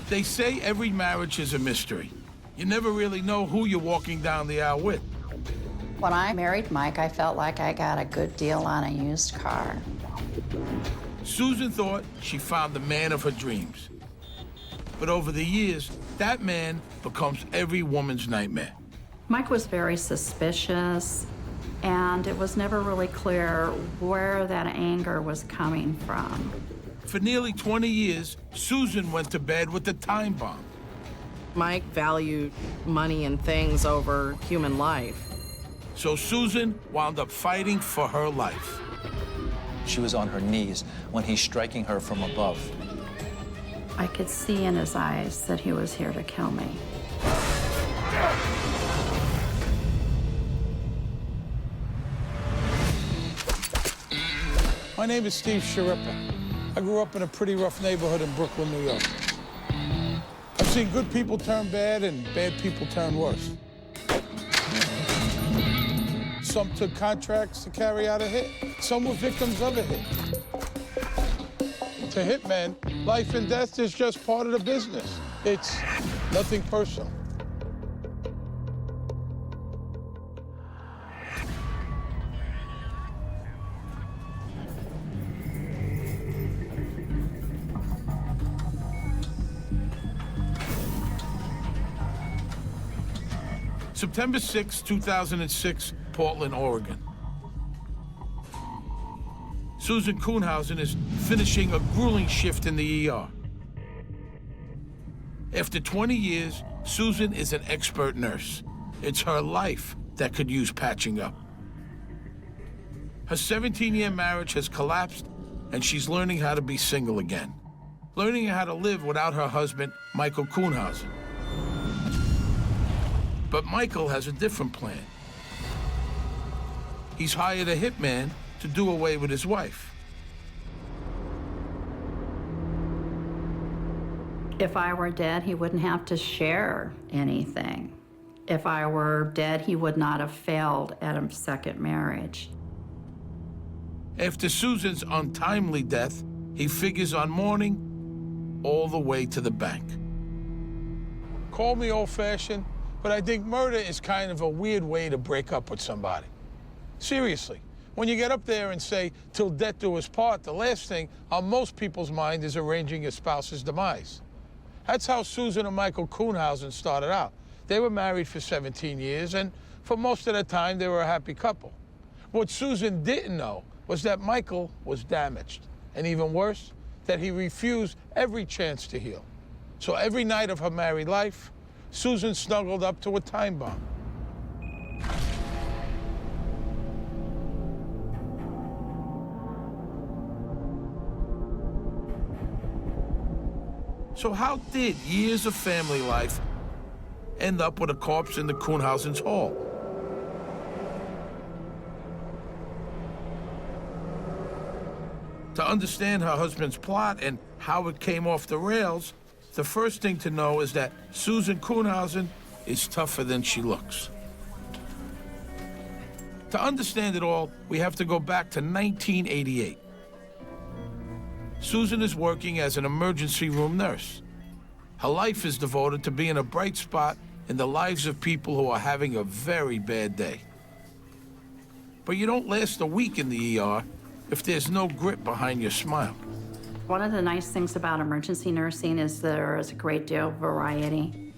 They say every marriage is a mystery. You never really know who you're walking down the aisle with. When I married Mike, I felt like I got a good deal on a used car. Susan thought she found the man of her dreams. But over the years, that man becomes every woman's nightmare. Mike was very suspicious, and it was never really clear where that anger was coming from. For nearly 20 years, Susan went to bed with the time bomb. Mike valued money and things over human life. So Susan wound up fighting for her life. She was on her knees when he's striking her from above. I could see in his eyes that he was here to kill me. My name is Steve Schirripa. I grew up in a pretty rough neighborhood in Brooklyn, New York. I've seen good people turn bad and bad people turn worse. Some took contracts to carry out a hit. Some were victims of a hit. To hitmen, life and death is just part of the business. It's nothing personal. September 6, 2006, Portland, Oregon. Susan Kousen is finishing a grueling shift in the ER. After 20 years, Susan is an expert nurse. It's her life that could use patching up. Her 17-year marriage has collapsed, and she's learning how to be single again. Learning how to live without her husband, Michael Kousen. But Michael has a different plan. He's hired a hitman to do away with his wife. If I were dead, he wouldn't have to share anything. If I were dead, he would not have failed at a second marriage. After Susan's untimely death, he figures on mourning all the way to the bank. Call me old-fashioned, but I think murder is kind of a weird way to break up with somebody. Seriously, when you get up there and say, till death do us part, the last thing on most people's mind is arranging your spouse's demise. That's how Susan and Michael Kousen started out. They were married for 17 years, and for most of the time, they were a happy couple. What Susan didn't know was that Michael was damaged, and even worse, that he refused every chance to heal. So every night of her married life, Susan snuggled up to a time bomb. So how did years of family life end up with a corpse in the Kousen's hall? To understand her husband's plot and how it came off the rails, the first thing to know is that Susan Kousen is tougher than she looks. To understand it all, we have to go back to 1988. Susan is working as an emergency room nurse. Her life is devoted to being a bright spot in the lives of people who are having a very bad day. But you don't last a week in the ER if there's no grit behind your smile. One of the nice things about emergency nursing is there is a great deal of variety.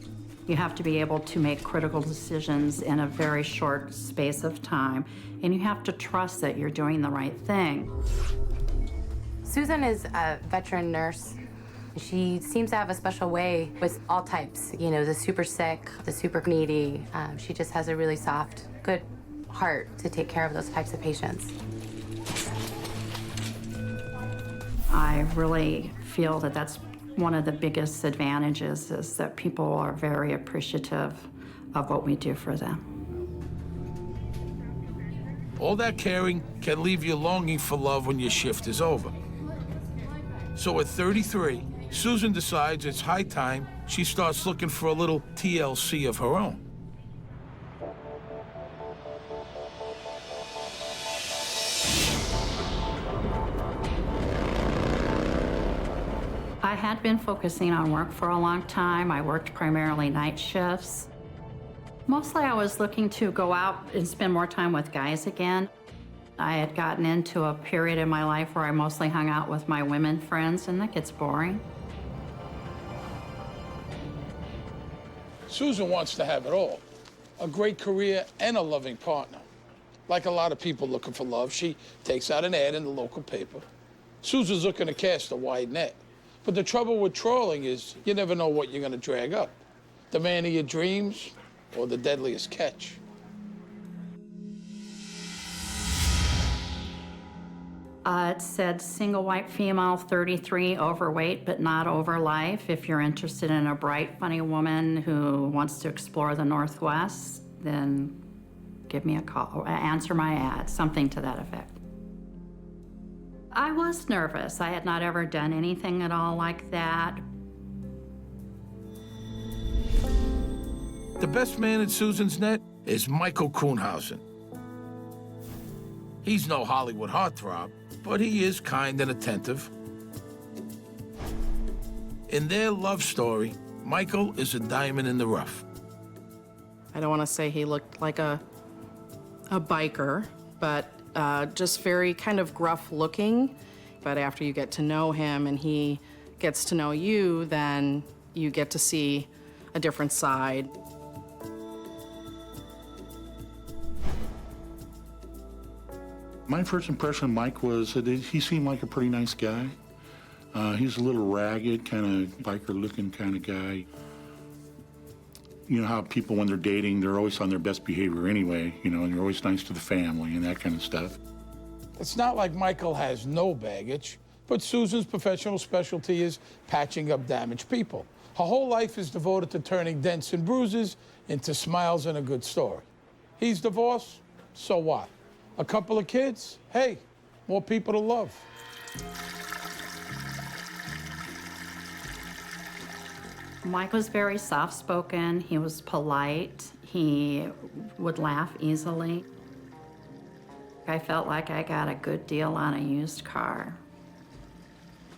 You have to be able to make critical decisions in a very short space of time, and you have to trust that you're doing the right thing. Susan is a veteran nurse. She seems to have a special way with all types, you know, the super sick, the super needy. She just has a really soft, good heart to take care of those types of patients. I really feel that that's one of the biggest advantages, is that people are very appreciative of what we do for them. All that caring can leave you longing for love when your shift is over. So at 33, Susan decides it's high time she starts looking for a little TLC of her own. I had been focusing on work for a long time. I worked primarily night shifts. Mostly I was looking to go out and spend more time with guys again. I had gotten into a period in my life where I mostly hung out with my women friends, and that gets boring. Susan wants to have it all, a great career and a loving partner. Like a lot of people looking for love, she takes out an ad in the local paper. Susan's looking to cast a wide net. But the trouble with trawling is you never know what you're gonna drag up. The man of your dreams or the deadliest catch. It said single white female, 33, overweight but not over life. If you're interested in a bright, funny woman who wants to explore the Northwest, then give me a call or answer my ad, something to that effect. I was nervous. I had not ever done anything at all like that. The best man in Susan's net is Michael Kousen. He's no Hollywood heartthrob, but he is kind and attentive. In their love story, Michael is a diamond in the rough. I don't want to say he looked like a biker, but just very kind of gruff looking. But after you get to know him and he gets to know you, then you get to see a different side. My first impression of Mike was that he seemed like a pretty nice guy. He's a little ragged, kind of biker-looking kind of guy. You know how people, when they're dating, they're always on their best behavior anyway, you know, and they're always nice to the family and that kind of stuff. It's not like Michael has no baggage, but Susan's professional specialty is patching up damaged people. Her whole life is devoted to turning dents and bruises into smiles and a good story. He's divorced, so what? A couple of kids? Hey, more people to love. Mike was very soft-spoken. He was polite. He would laugh easily. I felt like I got a good deal on a used car.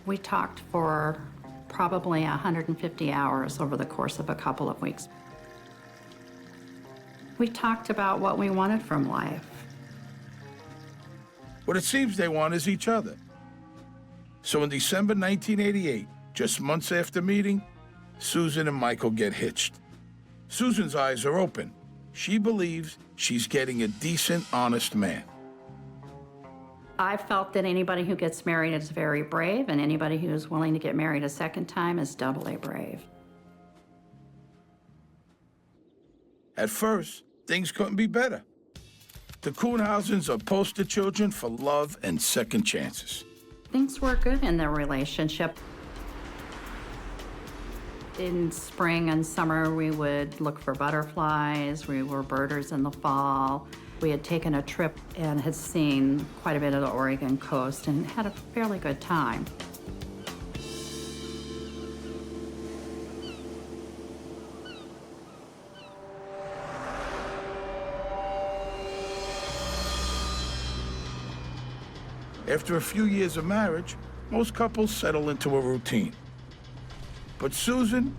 We talked for probably 150 hours over the course of a couple of weeks. We talked about what we wanted from life. What it seems they want is each other. So in December 1988, just months after meeting, Susan and Michael get hitched. Susan's eyes are open. She believes she's getting a decent, honest man. I felt that anybody who gets married is very brave, and anybody who is willing to get married a second time is doubly brave. At first, things couldn't be better. The Koonhausens are poster children for love and second chances. Things were good in their relationship. In spring and summer, we would look for butterflies. We were birders in the fall. We had taken a trip and had seen quite a bit of the Oregon coast and had a fairly good time. After a few years of marriage, most couples settle into a routine. But Susan,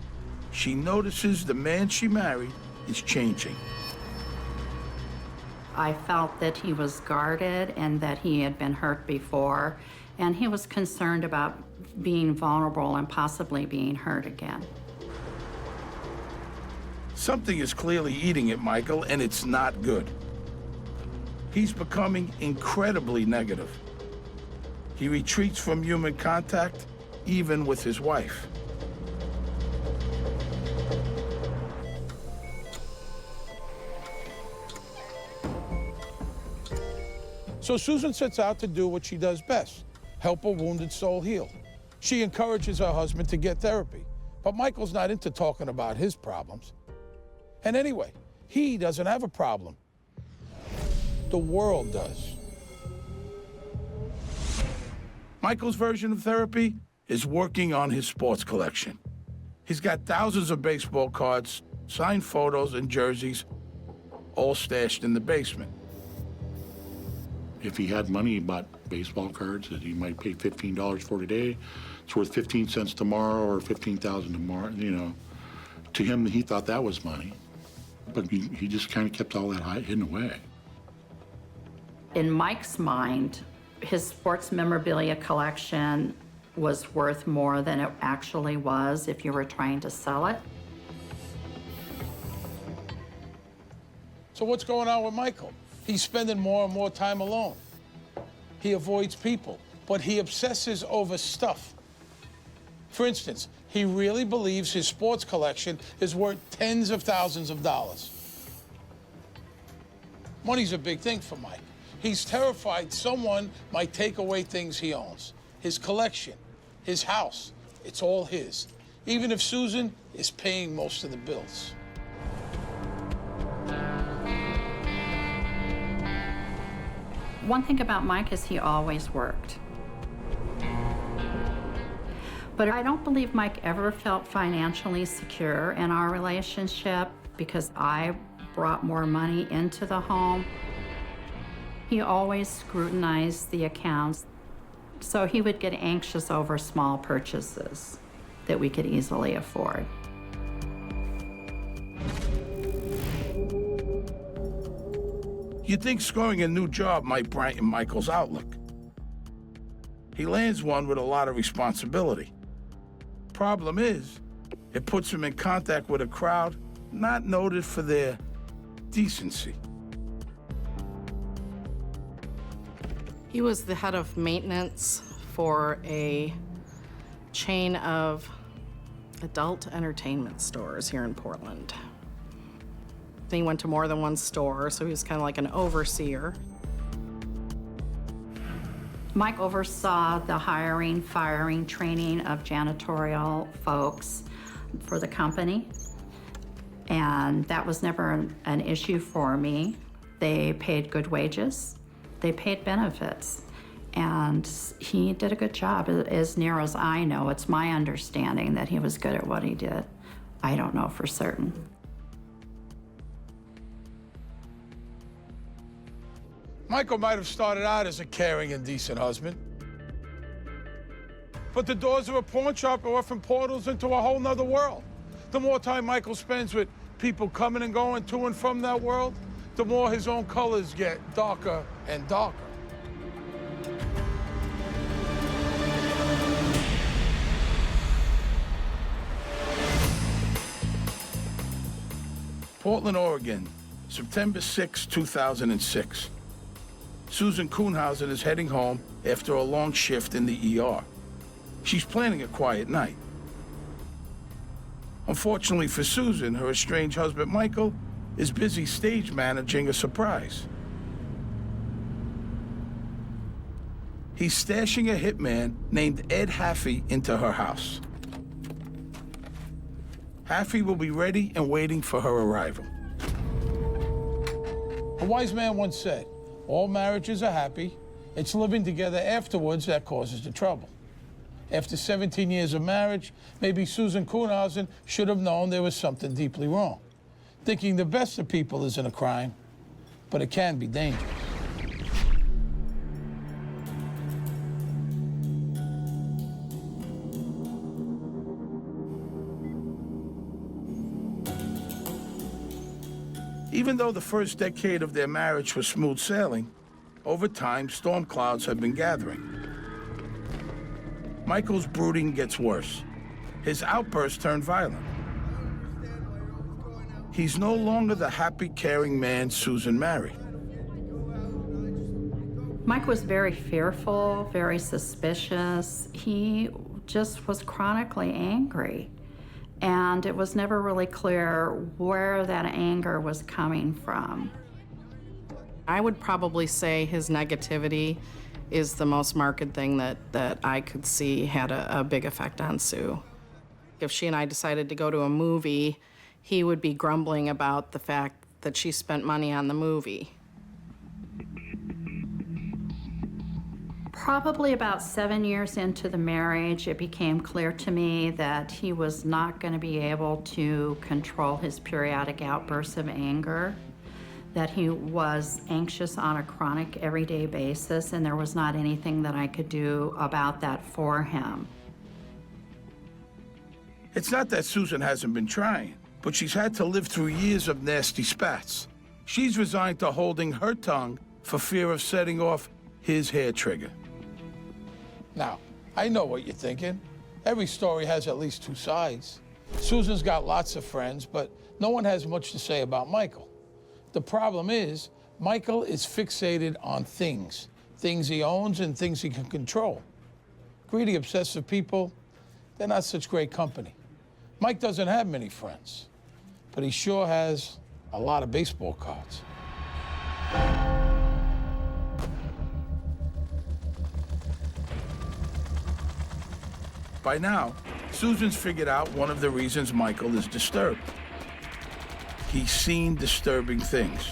she notices the man she married is changing. I felt that he was guarded and that he had been hurt before, and he was concerned about being vulnerable and possibly being hurt again. Something is clearly eating at Michael, and it's not good. He's becoming incredibly negative. He retreats from human contact, even with his wife. So Susan sets out to do what she does best, help a wounded soul heal. She encourages her husband to get therapy, but Michael's not into talking about his problems. And anyway, he doesn't have a problem. The world does. Michael's version of therapy is working on his sports collection. He's got thousands of baseball cards, signed photos, and jerseys, all stashed in the basement. If he had money, he bought baseball cards that he might pay $15 for today. It's worth 15 cents tomorrow or 15,000 tomorrow, you know. To him, he thought that was money. But he just kind of kept all that hidden away. In Mike's mind, his sports memorabilia collection was worth more than it actually was if you were trying to sell it. So what's going on with Michael? He's spending more and more time alone. He avoids people, but he obsesses over stuff. For instance, he really believes his sports collection is worth tens of thousands of dollars. Money's a big thing for Mike. He's terrified someone might take away things he owns. His collection, his house, it's all his. Even if Susan is paying most of the bills. One thing about Mike is he always worked. But I don't believe Mike ever felt financially secure in our relationship because I brought more money into the home. He always scrutinized the accounts, so he would get anxious over small purchases that we could easily afford. You'd think scoring a new job might brighten Michael's outlook. He lands one with a lot of responsibility. Problem is, it puts him in contact with a crowd not noted for their decency. He was the head of maintenance for a chain of adult entertainment stores here in Portland. He went to more than one store, so he was kind of like an overseer. Mike oversaw the hiring, firing, training of janitorial folks for the company, and that was never an issue for me. They paid good wages, they paid benefits, and he did a good job. As near as I know, it's my understanding that he was good at what he did. I don't know for certain. Michael might have started out as a caring and decent husband. But the doors of a pawn shop are often portals into a whole nother world. The more time Michael spends with people coming and going to and from that world, the more his own colors get darker and darker. Portland, Oregon, September 6, 2006. Susan Kuhnhausen is heading home after a long shift in the ER. She's planning a quiet night. Unfortunately for Susan, her estranged husband, Michael, is busy stage managing a surprise. He's stashing a hitman named Ed Haffey into her house. Haffey will be ready and waiting for her arrival. A wise man once said, all marriages are happy. It's living together afterwards that causes the trouble. After 17 years of marriage, maybe Susan Kuhnhausen should have known there was something deeply wrong. Thinking the best of people isn't a crime, but it can be dangerous. Even though the first decade of their marriage was smooth sailing, over time, storm clouds have been gathering. Michael's brooding gets worse. His outbursts turn violent. He's no longer the happy, caring man Susan married. Mike was very fearful, very suspicious. He just was chronically angry. And it was never really clear where that anger was coming from. I would probably say his negativity is the most marked thing that I could see had a big effect on Sue. If she and I decided to go to a movie, he would be grumbling about the fact that she spent money on the movie. Probably about 7 years into the marriage, it became clear to me that he was not going to be able to control his periodic outbursts of anger, that he was anxious on a chronic, everyday basis, and there was not anything that I could do about that for him. It's not that Susan hasn't been trying, but she's had to live through years of nasty spats. She's resigned to holding her tongue for fear of setting off his hair trigger. Now, I know what you're thinking. Every story has at least two sides. Susan's got lots of friends, but no one has much to say about Michael. The problem is, Michael is fixated on things he owns and things he can control. Greedy, obsessive people, they're not such great company. Mike doesn't have many friends, but he sure has a lot of baseball cards. By now, Susan's figured out one of the reasons Michael is disturbed. He's seen disturbing things.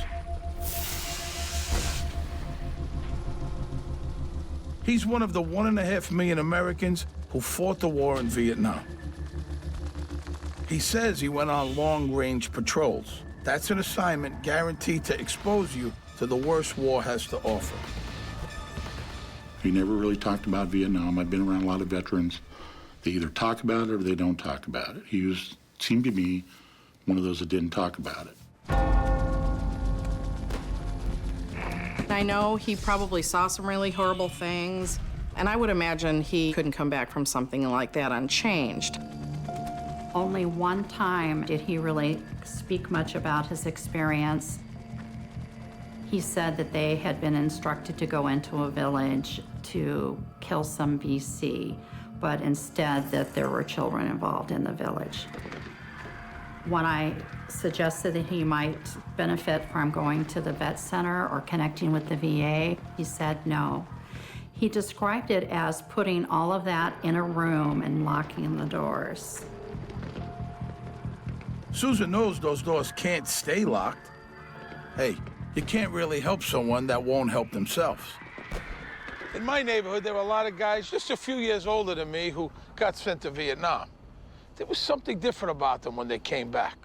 He's one of the 1.5 million Americans who fought the war in Vietnam. He says he went on long-range patrols. That's an assignment guaranteed to expose you to the worst war has to offer. He never really talked about Vietnam. I've been around a lot of veterans. They either talk about it or they don't talk about it. He seemed to me one of those that didn't talk about it. I know he probably saw some really horrible things, and I would imagine he couldn't come back from something like that unchanged. Only one time did he really speak much about his experience. He said that they had been instructed to go into a village to kill some VC, but instead that there were children involved in the village. When I suggested that he might benefit from going to the vet center or connecting with the VA, he said no. He described it as putting all of that in a room and locking the doors. Susan knows those doors can't stay locked. Hey, you can't really help someone that won't help themselves. In my neighborhood, there were a lot of guys just a few years older than me who got sent to Vietnam. There was something different about them when they came back.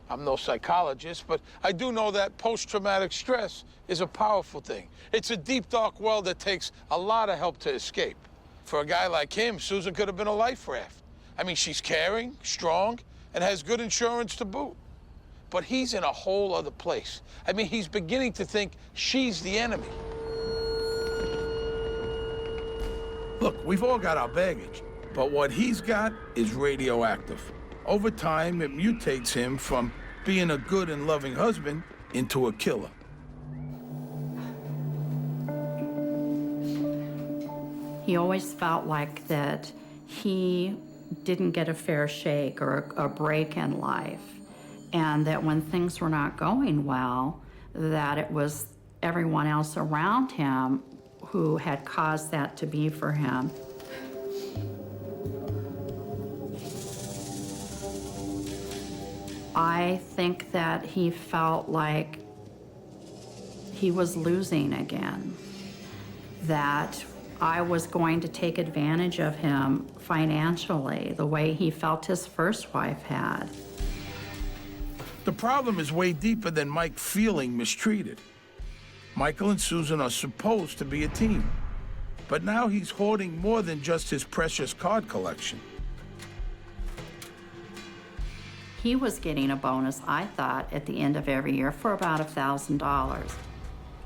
I'm no psychologist, but I do know that post-traumatic stress is a powerful thing. It's a deep, dark world that takes a lot of help to escape. For a guy like him, Susan could have been a life raft. I mean, she's caring, strong, and has good insurance to boot. But he's in a whole other place. I mean, he's beginning to think she's the enemy. Look, we've all got our baggage, but what he's got is radioactive. Over time, it mutates him from being a good and loving husband into a killer. He always felt like that he didn't get a fair shake or a break in life, and that when things were not going well, that it was everyone else around him who had caused that to be for him. I think that he felt like he was losing again, that I was going to take advantage of him financially, the way he felt his first wife had. The problem is way deeper than Mike feeling mistreated. Michael and Susan are supposed to be a team, but now he's hoarding more than just his precious card collection. He was getting a bonus, I thought, at the end of every year for about $1,000.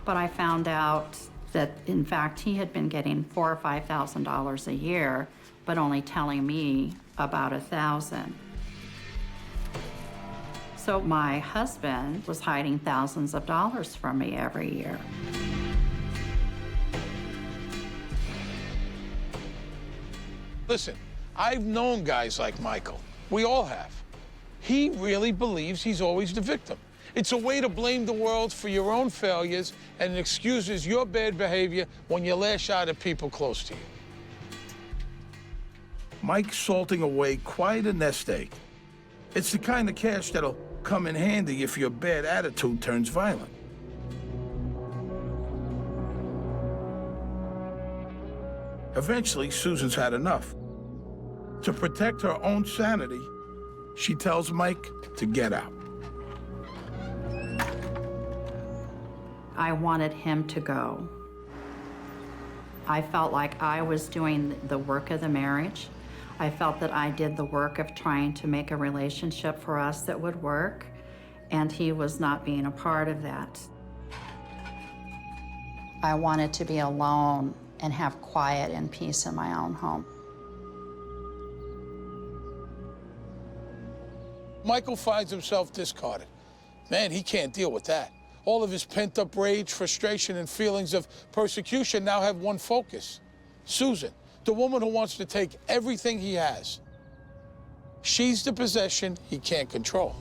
But I found out that, in fact, he had been getting $4,000 or $5,000 a year, but only telling me about $1,000. So my husband was hiding thousands of dollars from me every year. Listen, I've known guys like Michael. We all have. He really believes he's always the victim. It's a way to blame the world for your own failures, and it excuses your bad behavior when you lash out at people close to you. Mike's salting away quite a nest egg. It's the kind of cash that'll come in handy if your bad attitude turns violent. Eventually, Susan's had enough. To protect her own sanity, she tells Mike to get out. I wanted him to go. I felt like I was doing the work of the marriage. I felt that I did the work of trying to make a relationship for us that would work, and he was not being a part of that. I wanted to be alone and have quiet and peace in my own home. Michael finds himself discarded. Man, he can't deal with that. All of his pent-up rage, frustration, and feelings of persecution now have one focus. Susan, the woman who wants to take everything he has. She's the possession he can't control.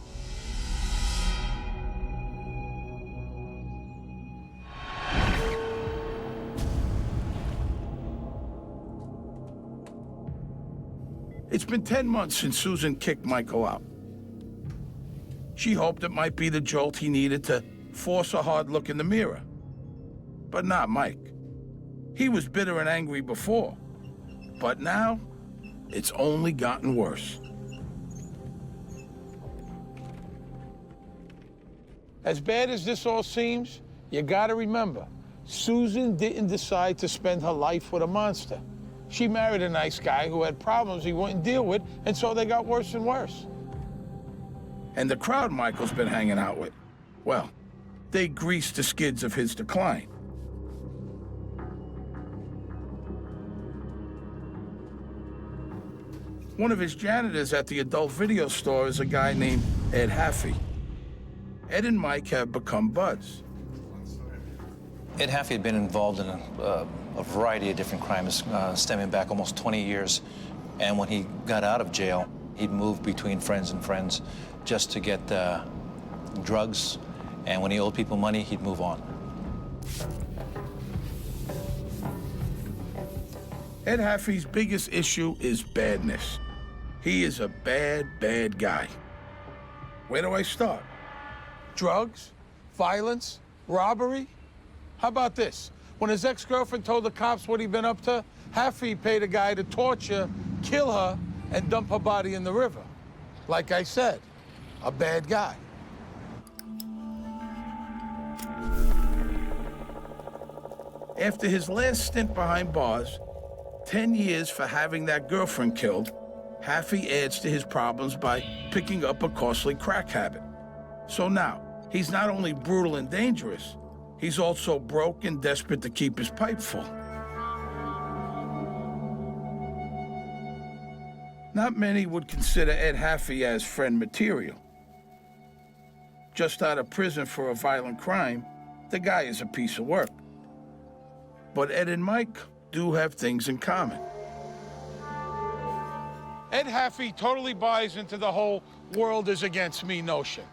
It's been 10 months since Susan kicked Michael out. She hoped it might be the jolt he needed to force a hard look in the mirror. But not Mike. He was bitter and angry before. But now, it's only gotten worse. As bad as this all seems, you gotta remember, Susan didn't decide to spend her life with a monster. She married a nice guy who had problems he wouldn't deal with, and so they got worse and worse. And the crowd Michael's been hanging out with, well, they greased the skids of his decline. One of his janitors at the adult video store is a guy named Ed Haffey. Ed and Mike have become buds. Ed Haffey had been involved in a variety of different crimes stemming back almost 20 years. And when he got out of jail, he'd move between friends and friends just to get drugs. And when he owed people money, he'd move on. Ed Haffey's biggest issue is badness. He is a bad, bad guy. Where do I start? Drugs, violence, robbery? How about this? When his ex-girlfriend told the cops what he'd been up to, Haffey paid a guy to torture, kill her, and dump her body in the river. Like I said, a bad guy. After his last stint behind bars, 10 years for having that girlfriend killed, Haffey adds to his problems by picking up a costly crack habit. So now, he's not only brutal and dangerous, he's also broke and desperate to keep his pipe full. Not many would consider Ed Haffey as friend material. Just out of prison for a violent crime, the guy is a piece of work. But Ed and Mike do have things in common. Ed Haffey totally buys into the whole world is against me notion.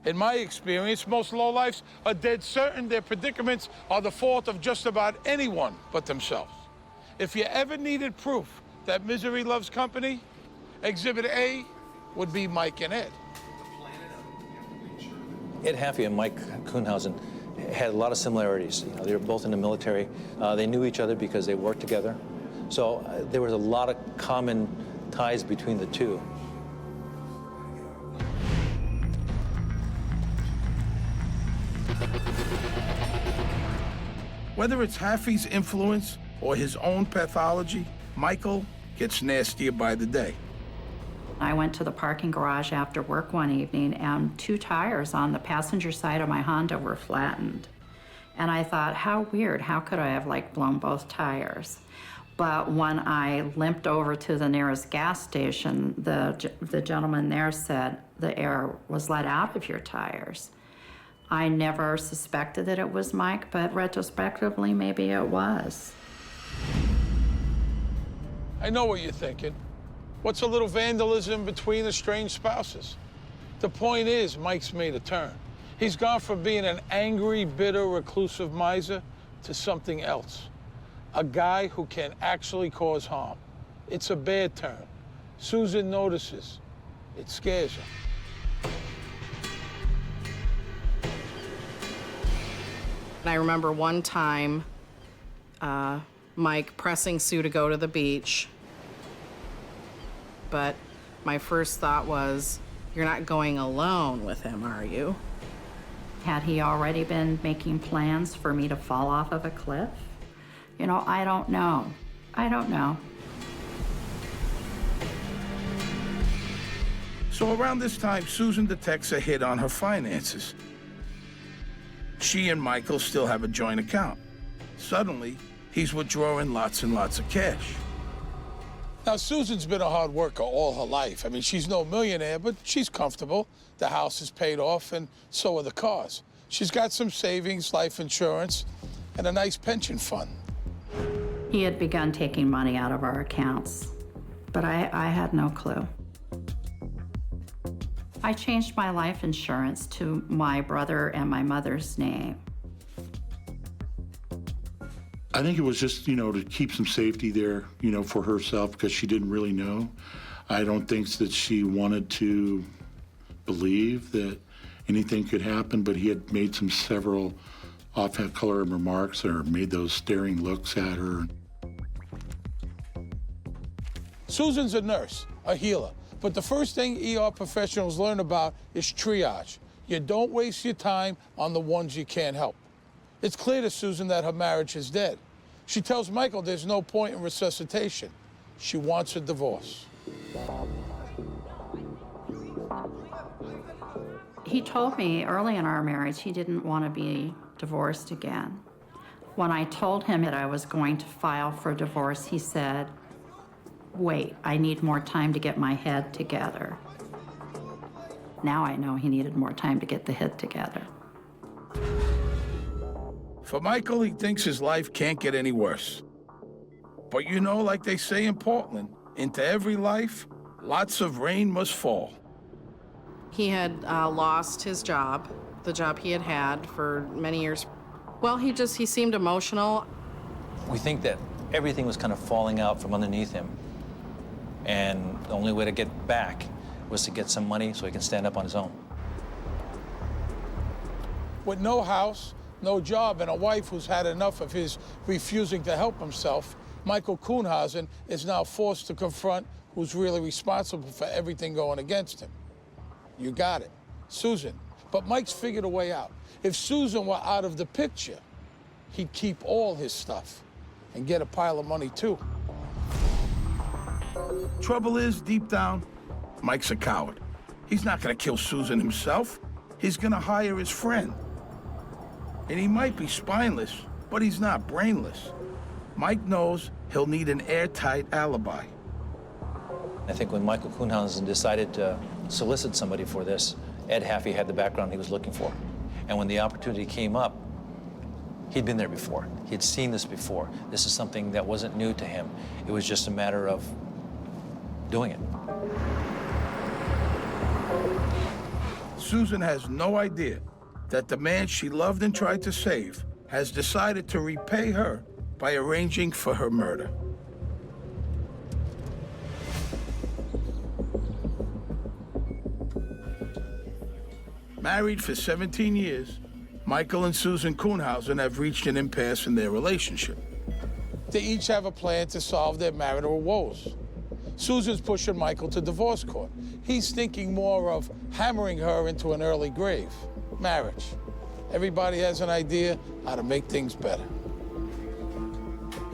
In my experience, most lowlifes are dead certain their predicaments are the fault of just about anyone but themselves. If you ever needed proof that misery loves company, Exhibit A would be Mike and Ed. Ed Haffey and Mike Kousen had a lot of similarities. You know, they were both in the military. They knew each other because they worked together. So there was a lot of common ties between the two. Whether it's Haffey's influence or his own pathology, Michael gets nastier by the day. I went to the parking garage after work one evening, and 2 tires on the passenger side of my Honda were flattened. And I thought, how weird, how could I have blown both tires? But when I limped over to the nearest gas station, the gentleman there said the air was let out of your tires. I never suspected that it was Mike, but retrospectively, maybe it was. I know what you're thinking. What's a little vandalism between estranged spouses? The point is, Mike's made a turn. He's gone from being an angry, bitter, reclusive miser to something else. A guy who can actually cause harm. It's a bad turn. Susan notices. It scares her. And I remember one time, Mike pressing Sue to go to the beach. But my first thought was, you're not going alone with him, are you? Had he already been making plans for me to fall off of a cliff? You know, I don't know. I don't know. So around this time, Susan detects a hit on her finances. She and Michael still have a joint account. Suddenly, he's withdrawing lots and lots of cash. Now, Susan's been a hard worker all her life. I mean, she's no millionaire, but she's comfortable. The house is paid off, and so are the cars. She's got some savings, life insurance, and a nice pension fund. He had begun taking money out of our accounts, but I had no clue. I changed my life insurance to my brother and my mother's name. I think it was just, to keep some safety there, for herself, because she didn't really know. I don't think that she wanted to believe that anything could happen, but he had made several off-color remarks or made those staring looks at her. Susan's a nurse, a healer. But the first thing ER professionals learn about is triage. You don't waste your time on the ones you can't help. It's clear to Susan that her marriage is dead. She tells Michael there's no point in resuscitation. She wants a divorce. He told me early in our marriage he didn't want to be divorced again. When I told him that I was going to file for divorce, he said, "Wait, I need more time to get my head together." Now I know he needed more time to get the head together. For Michael, he thinks his life can't get any worse. But like they say in Portland, into every life, lots of rain must fall. He had lost his job, the job he had had for many years. Well, he seemed emotional. We think that everything was kind of falling out from underneath him. And the only way to get back was to get some money so he can stand up on his own. With no house, no job, and a wife who's had enough of his refusing to help himself, Michael Kousen is now forced to confront who's really responsible for everything going against him. You got it, Susan. But Mike's figured a way out. If Susan were out of the picture, he'd keep all his stuff and get a pile of money too. Trouble is, deep down, Mike's a coward. He's not gonna kill Susan himself. He's gonna hire his friend. And he might be spineless, but he's not brainless. Mike knows he'll need an airtight alibi. I think when Michael Kousen decided to solicit somebody for this, Ed Haffey had the background he was looking for. And when the opportunity came up, he'd been there before. He'd seen this before. This is something that wasn't new to him. It was just a matter of doing it. Susan has no idea that the man she loved and tried to save has decided to repay her by arranging for her murder. Married for 17 years, Michael and Susan Kousen have reached an impasse in their relationship. They each have a plan to solve their marital woes. Susan's pushing Michael to divorce court. He's thinking more of hammering her into an early grave. Marriage. Everybody has an idea how to make things better.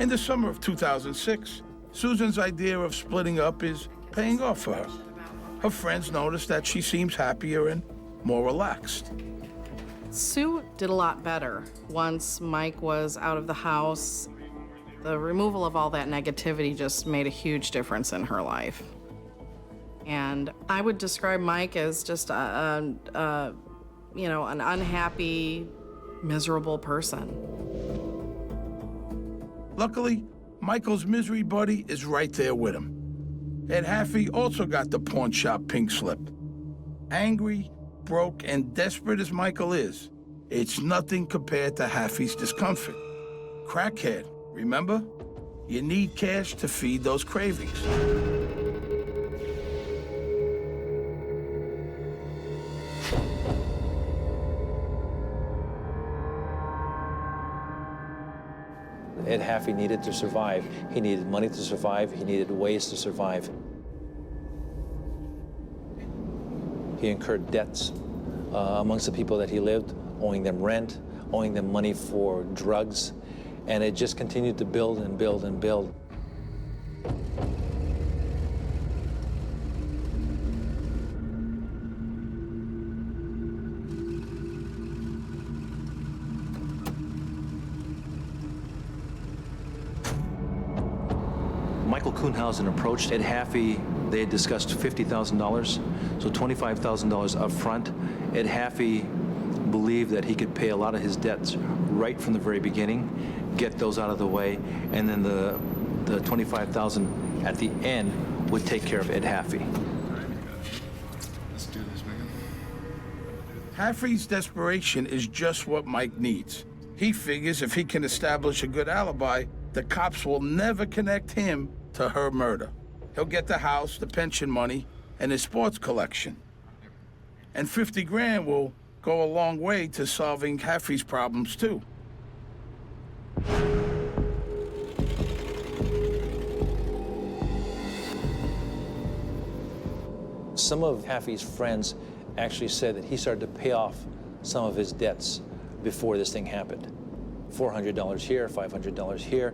In the summer of 2006, Susan's idea of splitting up is paying off for her. Her friends notice that she seems happier and more relaxed. Sue did a lot better once Mike was out of the house. The removal of all that negativity just made a huge difference in her life. And I would describe Mike as just an unhappy, miserable person. Luckily, Michael's misery buddy is right there with him. Ed Haffey also got the pawn shop pink slip. Angry, broke, and desperate as Michael is, it's nothing compared to Haffey's discomfort. Crackhead, remember? You need cash to feed those cravings. Ed Haffey needed to survive. He needed money to survive. He needed ways to survive. He incurred debts amongst the people that he lived, owing them rent, owing them money for drugs, and it just continued to build and build and build. Michael Kousen approached Ed Haffey. They had discussed $50,000, so $25,000 up front. Ed Haffey believed that he could pay a lot of his debts right from the very beginning, get those out of the way, and then the $25,000 at the end would take care of Ed Haffey. Let's do this, man. Haffey's desperation is just what Mike needs. He figures if he can establish a good alibi, the cops will never connect him to her murder. He'll get the house, the pension money, and his sports collection. And 50 grand will go a long way to solving Haffey's problems, too. Some of Haffey's friends actually said that he started to pay off some of his debts before this thing happened. $400 here, $500 here.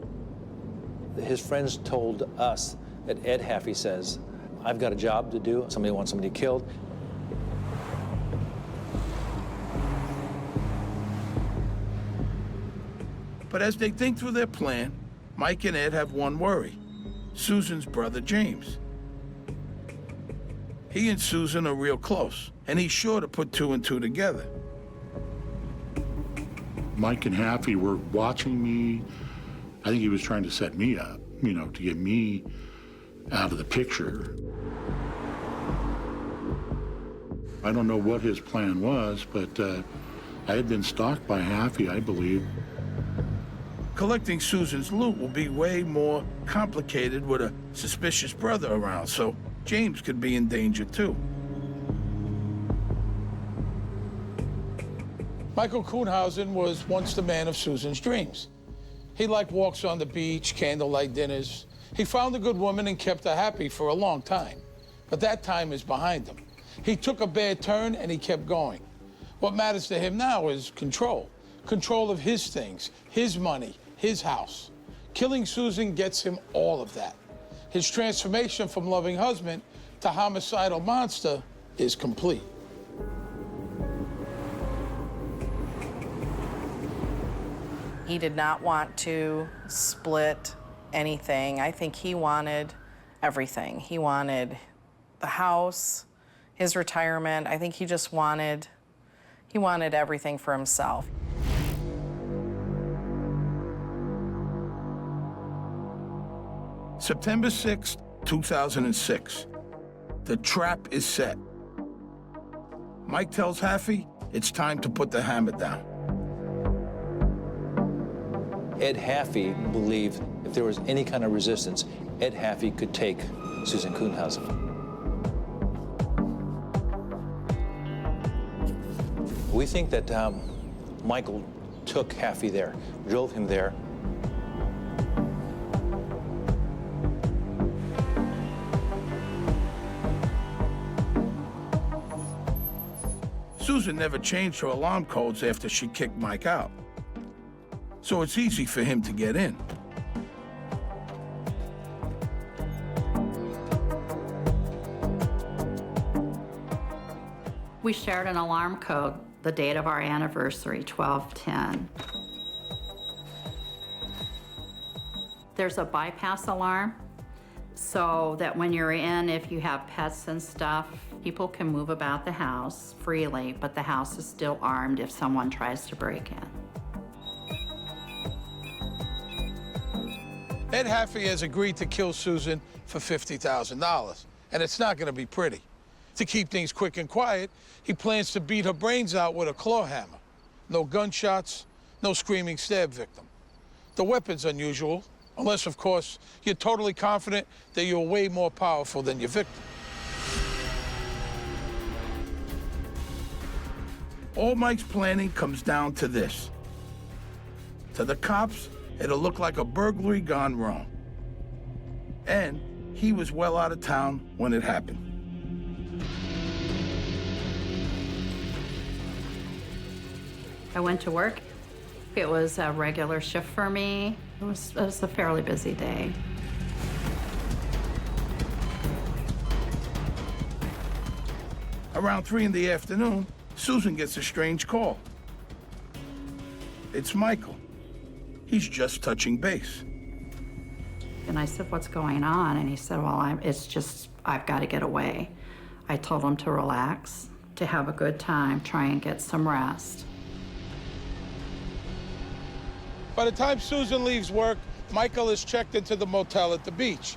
His friends told us that Ed Haffey says, I've got a job to do, somebody wants somebody killed. But as they think through their plan, Mike and Ed have one worry: Susan's brother, James. He and Susan are real close, and he's sure to put two and two together. Mike and Haffey were watching me. I think he was trying to set me up, you know, to get me out of the picture. I don't know what his plan was, but I had been stalked by Haffey, I believe. Collecting Susan's loot will be way more complicated with a suspicious brother around, so James could be in danger too. Michael Kousen was once the man of Susan's dreams. He liked walks on the beach, candlelight dinners. He found a good woman and kept her happy for a long time. But that time is behind him. He took a bad turn and he kept going. What matters to him now is control. Control of his things, his money, his house. Killing Susan gets him all of that. His transformation from loving husband to homicidal monster is complete. He did not want to split anything. I think he wanted everything. He wanted the house, his retirement. I think he just wanted everything for himself. September 6th, 2006. The trap is set. Mike tells Haffey it's time to put the hammer down. Ed Haffey believed if there was any kind of resistance, Ed Haffey could take Susan Kousen. We think that Michael took Haffey there, drove him there. Susan never changed her alarm codes after she kicked Mike out, so it's easy for him to get in. We shared an alarm code, the date of our anniversary, 12/10. There's a bypass alarm, so that when you're in, if you have pets and stuff, people can move about the house freely, but the house is still armed if someone tries to break in. Ed Haffey has agreed to kill Susan for $50,000, and it's not gonna be pretty. To keep things quick and quiet, he plans to beat her brains out with a claw hammer. No gunshots, no screaming stab victim. The weapon's unusual, unless, of course, you're totally confident that you're way more powerful than your victim. All Mike's planning comes down to this. To the cops, it'll look like a burglary gone wrong. And he was well out of town when it happened. I went to work. It was a regular shift for me. It was a fairly busy day. Around 3 in the afternoon, Susan gets a strange call. It's Michael. He's just touching base. And I said, what's going on? And he said, well, I've got to get away. I told him to relax, to have a good time, try and get some rest. By the time Susan leaves work, Michael is checked into the motel at the beach.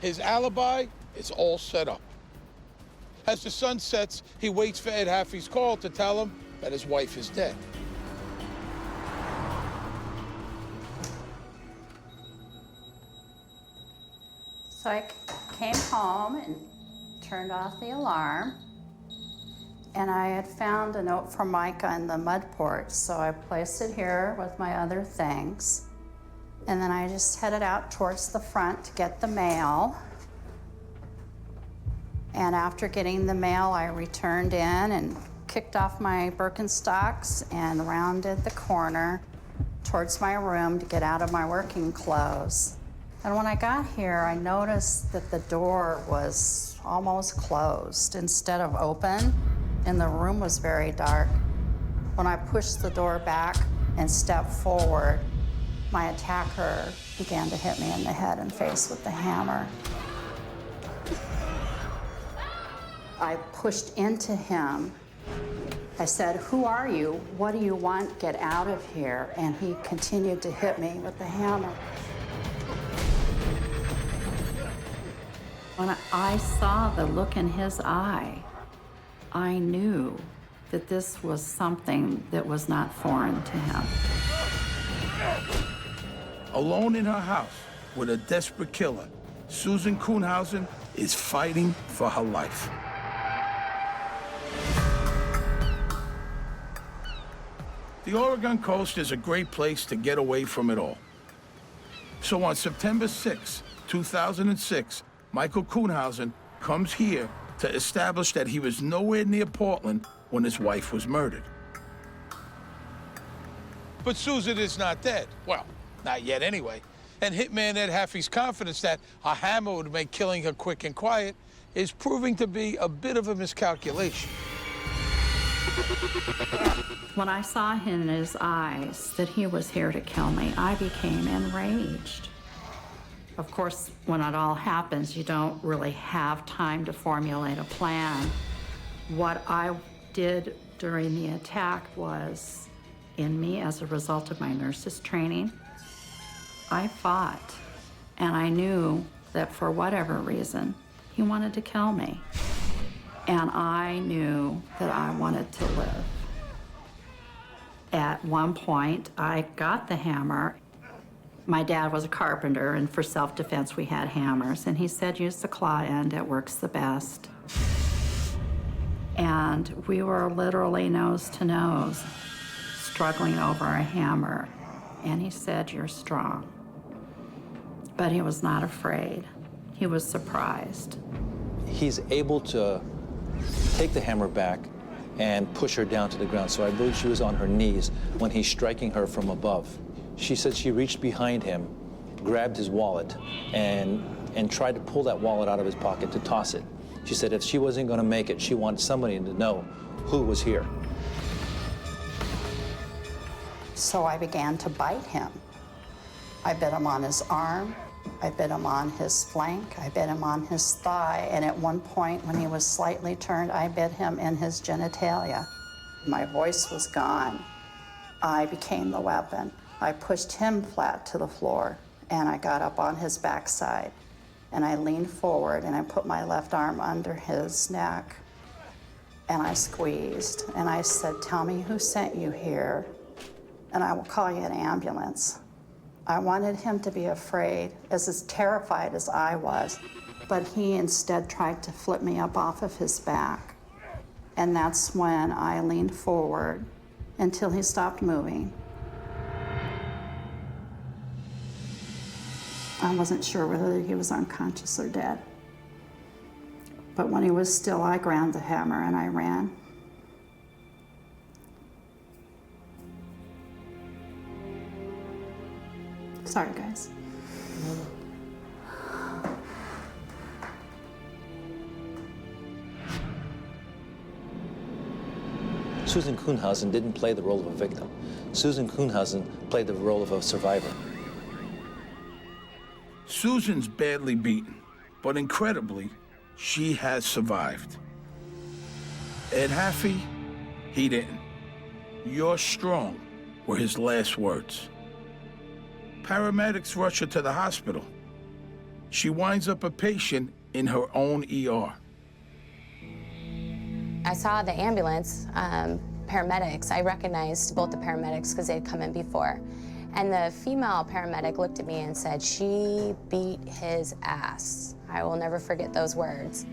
His alibi is all set up. As the sun sets, he waits for Ed Haffey's call to tell him that his wife is dead. So I came home and turned off the alarm. And I had found a note from Micah in the mud porch, so I placed it here with my other things. And then I just headed out towards the front to get the mail. And after getting the mail, I returned in and kicked off my Birkenstocks and rounded the corner towards my room to get out of my working clothes. And when I got here, I noticed that the door was almost closed instead of open, and the room was very dark. When I pushed the door back and stepped forward, my attacker began to hit me in the head and face with the hammer. I pushed into him. I said, "Who are you? What do you want? Get out of here." And he continued to hit me with the hammer. When I saw the look in his eye, I knew that this was something that was not foreign to him. Alone in her house with a desperate killer, Susan Kousen is fighting for her life. The Oregon coast is a great place to get away from it all. So on September 6, 2006, Michael Kousen comes here to establish that he was nowhere near Portland when his wife was murdered. But Susan is not dead. Well, not yet anyway. And hitman Ed Haffey's confidence that a hammer would make killing her quick and quiet is proving to be a bit of a miscalculation. When I saw in his eyes that he was here to kill me, I became enraged. Of course, when it all happens, you don't really have time to formulate a plan. What I did during the attack was, in me as a result of my nurse's training, I fought, and I knew that for whatever reason, he wanted to kill me. And I knew that I wanted to live. At one point, I got the hammer. My dad was a carpenter, and for self-defense, we had hammers. And he said, use the claw end, it works the best. And we were literally nose to nose, struggling over a hammer. And he said, you're strong. But he was not afraid. He was surprised. He's able to take the hammer back and push her down to the ground. So I believe she was on her knees when he's striking her from above. She said she reached behind him, grabbed his wallet, and tried to pull that wallet out of his pocket to toss it. She said if she wasn't going to make it, she wanted somebody to know who was here. So I began to bite him. I bit him on his arm, I bit him on his flank, I bit him on his thigh, and at one point when he was slightly turned, I bit him in his genitalia. My voice was gone. I became the weapon. I pushed him flat to the floor, and I got up on his backside, and I leaned forward, and I put my left arm under his neck, and I squeezed, and I said, tell me who sent you here, and I will call you an ambulance. I wanted him to be afraid, as terrified as I was, but he instead tried to flip me up off of his back. And that's when I leaned forward until he stopped moving. I wasn't sure whether he was unconscious or dead. But when he was still, I ground the hammer and I ran. Sorry, guys. Susan Kuhnhausen didn't play the role of a victim. Susan Kuhnhausen played the role of a survivor. Susan's badly beaten, but incredibly, she has survived. Ed Haffey, he didn't. "You're strong," were his last words. Paramedics rush her to the hospital. She winds up a patient in her own ER. I saw the ambulance, paramedics. I recognized both the paramedics because they'd come in before. And the female paramedic looked at me and said, "She beat his ass." I will never forget those words.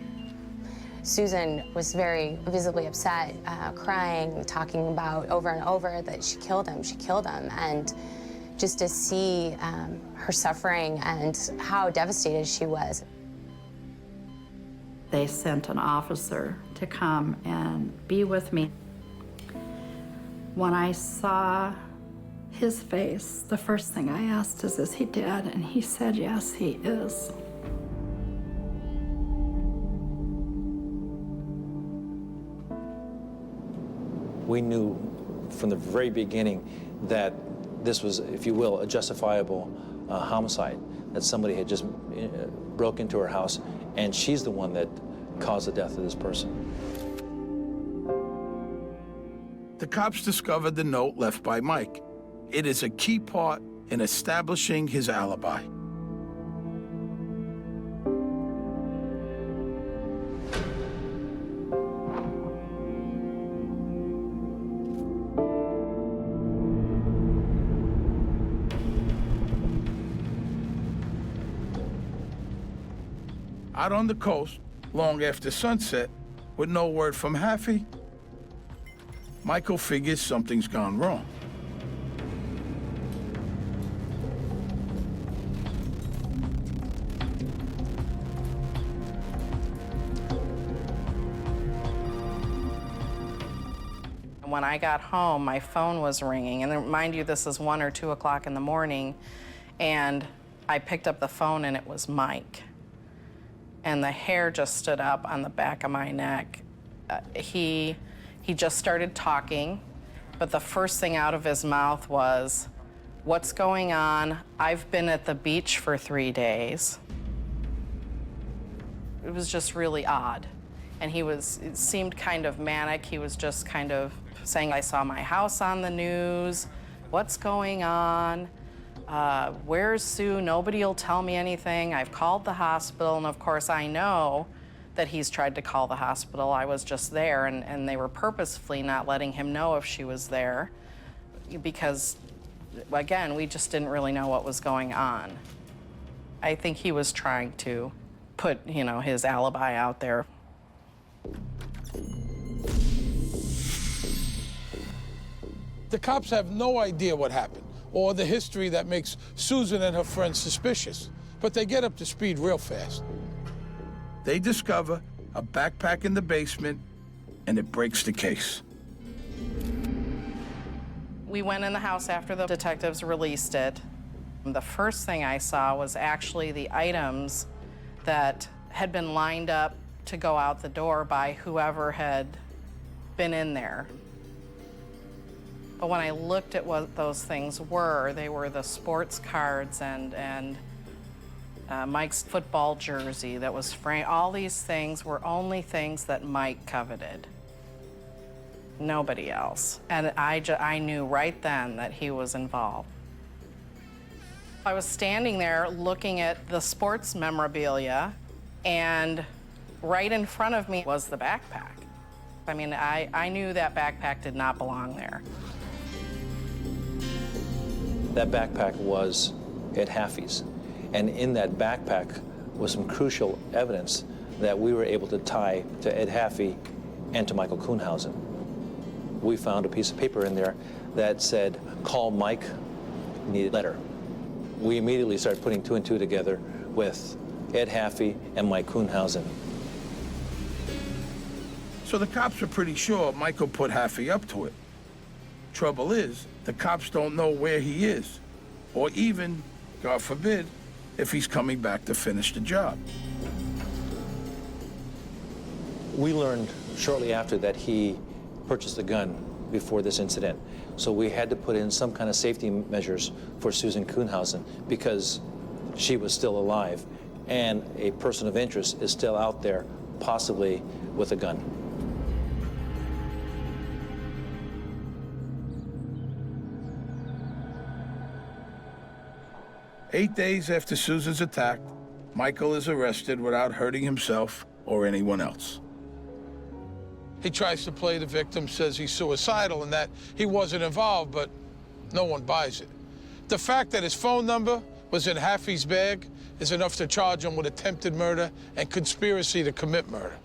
Susan was very visibly upset, crying, talking about over and over that she killed him. And just to see her suffering and how devastated she was. They sent an officer to come and be with me. When I saw his face, the first thing I asked is he dead? And he said, yes, he is. We knew from the very beginning that this was, if you will, a justifiable homicide, that somebody had just broke into her house, and she's the one that caused the death of this person. The cops discovered the note left by Mike. It is a key part in establishing his alibi. Out on the coast, long after sunset, with no word from Haffey, Michael figures something's gone wrong. When I got home, my phone was ringing, and mind you, this is 1 or 2 o'clock in the morning, and I picked up the phone and it was Mike. And the hair just stood up on the back of my neck. He just started talking, but the first thing out of his mouth was, "What's going on? I've been at the beach for 3 days." It was just really odd. And it seemed kind of manic. He was just kind of saying, "I saw my house on the news. What's going on? Where's Sue? Nobody will tell me anything. I've called the hospital." And of course, I know that he's tried to call the hospital. I was just there, and they were purposefully not letting him know if she was there because, again, we just didn't really know what was going on. I think he was trying to put, his alibi out there. The cops have no idea what happened or the history that makes Susan and her friends suspicious, but they get up to speed real fast. They discover a backpack in the basement, and it breaks the case. We went in the house after the detectives released it. The first thing I saw was actually the items that had been lined up to go out the door by whoever had been in there. But when I looked at what those things were, they were the sports cards and Mike's football jersey that was framed. All these things were only things that Mike coveted. Nobody else. And I knew right then that he was involved. I was standing there looking at the sports memorabilia, and right in front of me was the backpack. I mean, I knew that backpack did not belong there. That backpack was Ed Haffey's. And in that backpack was some crucial evidence that we were able to tie to Ed Haffey and to Michael Kuhnhausen. We found a piece of paper in there that said, "Call Mike, need a letter." We immediately started putting 2 and 2 together with Ed Haffey and Mike Kuhnhausen. So the cops are pretty sure Michael put Haffey up to it. Trouble is, the cops don't know where he is, or even God forbid, if he's coming back to finish the job. We learned shortly after that he purchased a gun before this incident. So we had to put in some kind of safety measures for Susan Kousen because she was still alive and a person of interest is still out there, possibly with a gun. Eight days after Susan's attack, Michael is arrested without hurting himself or anyone else. He tries to play the victim, says he's suicidal and that he wasn't involved, but no one buys it. The fact that his phone number was in Haffey's bag is enough to charge him with attempted murder and conspiracy to commit murder.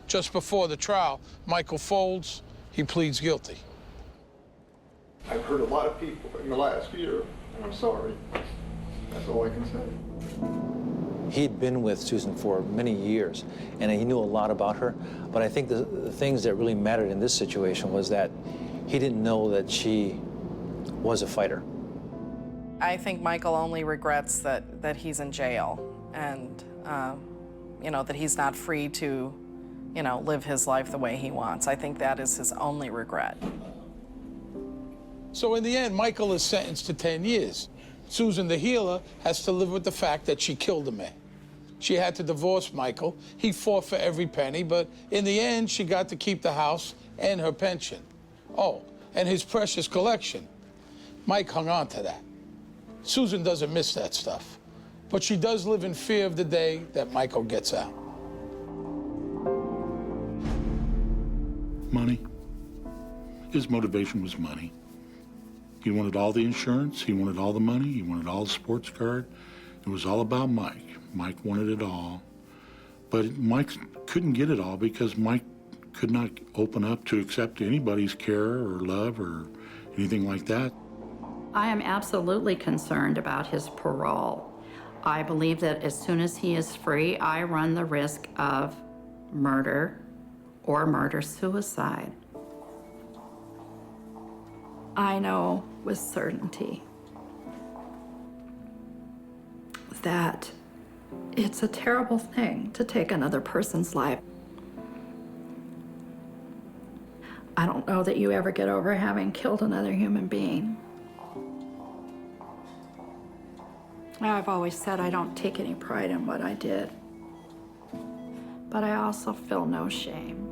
Just before the trial, Michael folds, he pleads guilty. I've hurt a lot of people in the last year, and I'm sorry. That's all I can say. He'd been with Susan for many years, and he knew a lot about her. But I think the things that really mattered in this situation was that he didn't know that she was a fighter. I think Michael only regrets that he's in jail and, you know, that he's not free to, you know, live his life the way he wants. I think that is his only regret. So in the end, Michael is sentenced to 10 years. Susan, the healer, has to live with the fact that she killed a man. She had to divorce Michael. He fought for every penny, but in the end, she got to keep the house and her pension. Oh, and his precious collection. Mike hung on to that. Susan doesn't miss that stuff, but she does live in fear of the day that Michael gets out. Money. His motivation was money. He wanted all the insurance, he wanted all the money, he wanted all the sports card. It was all about Mike. Mike wanted it all. But Mike couldn't get it all because Mike could not open up to accept anybody's care or love or anything like that. I am absolutely concerned about his parole. I believe that as soon as he is free, I run the risk of murder or murder-suicide. I know with certainty that it's a terrible thing to take another person's life. I don't know that you ever get over having killed another human being. I've always said I don't take any pride in what I did, but I also feel no shame.